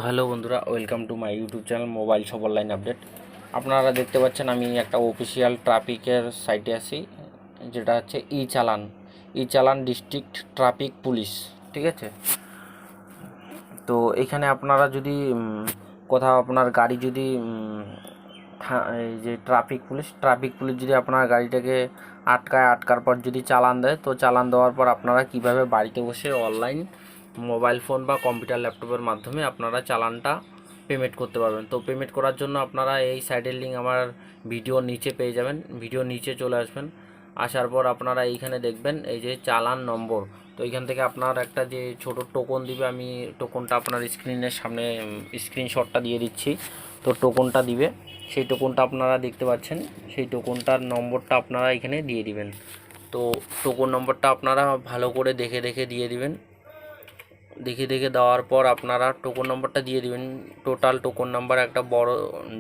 Hello বন্ধুরা, welcome to my YouTube channel mobile সব online update. আপনারা দেখতে পাচ্ছেন আমি একটা অফিসিয়াল ট্রাফিকের সাইটে আছি, যেটা হচ্ছে ই চালান ডিস্ট্রিক্ট ট্রাফিক পুলিশ। ঠিক আছে, তো এখানে আপনারা যদি কোথাও আপনার গাড়ি যদি এই যে ট্রাফিক পুলিশ যদি আপনার গাড়িটাকে আটকার পর যদি চালান দেয়, তো চালান দেওয়ার পর আপনারা কিভাবে বাড়িতে বসে অনলাইন মোবাইল ফোন বা কম্পিউটার ল্যাপটপের মাধ্যমে আপনারা চালানটা পেমেন্ট করতে পারবেন। তো পেমেন্ট করার জন্য আপনারা এই সাইটের লিঙ্ক আমার ভিডিওর নিচে পেয়ে যাবেন। ভিডিওর নিচে চলে আসবেন, আসার পর আপনারা এইখানে দেখবেন এই যে চালান নম্বর। তো এইখান থেকে আপনার একটা যে ছোট টোকন দিবে, আমি টোকনটা আপনার স্ক্রিনের সামনে স্ক্রিনশটটা দিয়ে দিচ্ছি। তো টোকনটা দিবে, সেই টোকনটা আপনারা দেখতে পাচ্ছেন, সেই টোকনটার নম্বরটা আপনারা এখানে দিয়ে দিবেন। তো টোকন নম্বরটা আপনারা ভালো করে দেখে দিয়ে দিবেন। দেখে দেওয়ার পর আপনারা টোকন নম্বরটা দিয়ে দিবেন। টোটাল টোকন নাম্বার একটা বড়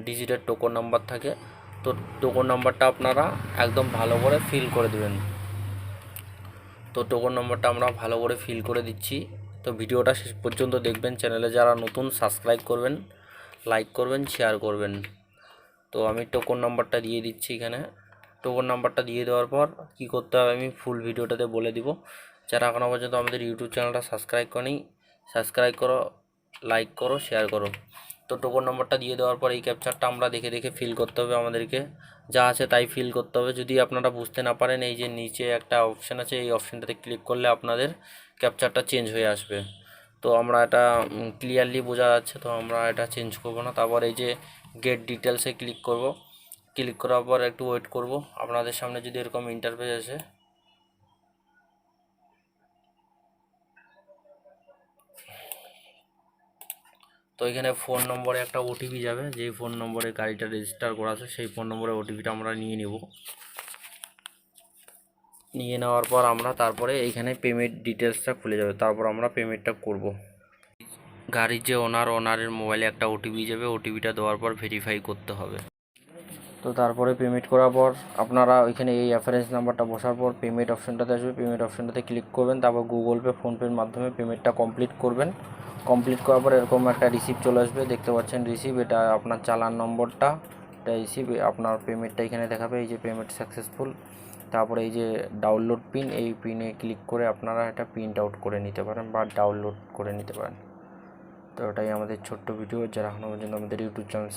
ডিজিটের টোকন নাম্বার থাকে, তো টোকন নাম্বারটা আপনারা একদম ভালো করে ফিল করে দিবেন। তো টোকন নম্বরটা আমরা ভালো করে ফিল করে দিচ্ছি। তো ভিডিওটা শেষ পর্যন্ত দেখবেন। চ্যানেলে যারা নতুন সাবস্ক্রাইব করবেন, লাইক করবেন, শেয়ার করবেন। তো আমি টোকন নাম্বারটা দিয়ে দিচ্ছি এখানে। টোকন নাম্বারটা দিয়ে দেওয়ার পর কী করতে হবে আমি ফুল ভিডিওটাতে বলে দিব। যারা এখনও পর্যন্ত আমাদের ইউটিউব চ্যানেলটা সাবস্ক্রাইব করেনি, সাবস্ক্রাইব করো, লাইক করো, শেয়ার করো। তো টোকন নাম্বারটা দিয়ে দেওয়ার পর এই ক্যাপচারটা আমরা দেখে ফিল করতে হবে। আমাদেরকে যা আছে তাই ফিল করতে হবে। যদি আপনারা বুঝতে না পারেন, এই যে নিচে একটা অপশান আছে, এই অপশানটাতে ক্লিক করলে আপনাদের ক্যাপচারটা চেঞ্জ হয়ে আসবে। তো আমরা এটা ক্লিয়ারলি বোঝা যাচ্ছে, তো আমরা এটা চেঞ্জ করব না। তারপর এই যে গেট ডিটেলসে ক্লিক করব। ক্লিক করার পর একটু ওয়েট করব। আপনাদের সামনে যদি এরকম ইন্টারফেস আসে, তো এখানে ফোন নম্বরে একটা ওটিপি যাবে। যেই ফোন নম্বরে গাড়িটা রেজিস্টার করা আছে সেই ফোন নম্বরে ওটিপিটা আমরা নিয়ে নেব। নিয়ে নেওয়ার পর আমরা তারপরে এইখানে পেমেন্ট ডিটেলসটা খুলে যাবে, তারপর আমরা পেমেন্টটা করব। গাড়ির যে ওনারের মোবাইলে একটা ওটিপি যাবে, ওটিপিটা দেওয়ার পর ভেরিফাই করতে হবে। তো তারপরে পেমেন্ট করার পর আপনারা ওইখানে এই রেফারেন্স নাম্বারটা বসার পর পেমেন্ট অপশানটাতে আসবে। পেমেন্ট অপশানটাতে ক্লিক করবেন, তারপর গুগল পে, ফোনপের মাধ্যমে পেমেন্টটা কমপ্লিট করবেন। কমপ্লিট করার পর এরকম একটা রিসিপ্ট চলে আসবে, দেখতে পাচ্ছেন রিসিপ্ট, এটা আপনার চালান নম্বরটা, এটা রিসিপ্ট, আপনার পেমেন্টটা এখানে দেখাবে, এই যে পেমেন্ট সাকসেসফুল। তারপরে এই যে ডাউনলোড পিন, এই পিনে ক্লিক করে আপনারা এটা প্রিন্ট আউট করে নিতে পারেন বা ডাউনলোড করে নিতে পারেন। তো এটাই আমাদের ছোট্ট ভিডিও। যারা এখনও পর্যন্ত আমাদের ইউটিউব চ্যানেল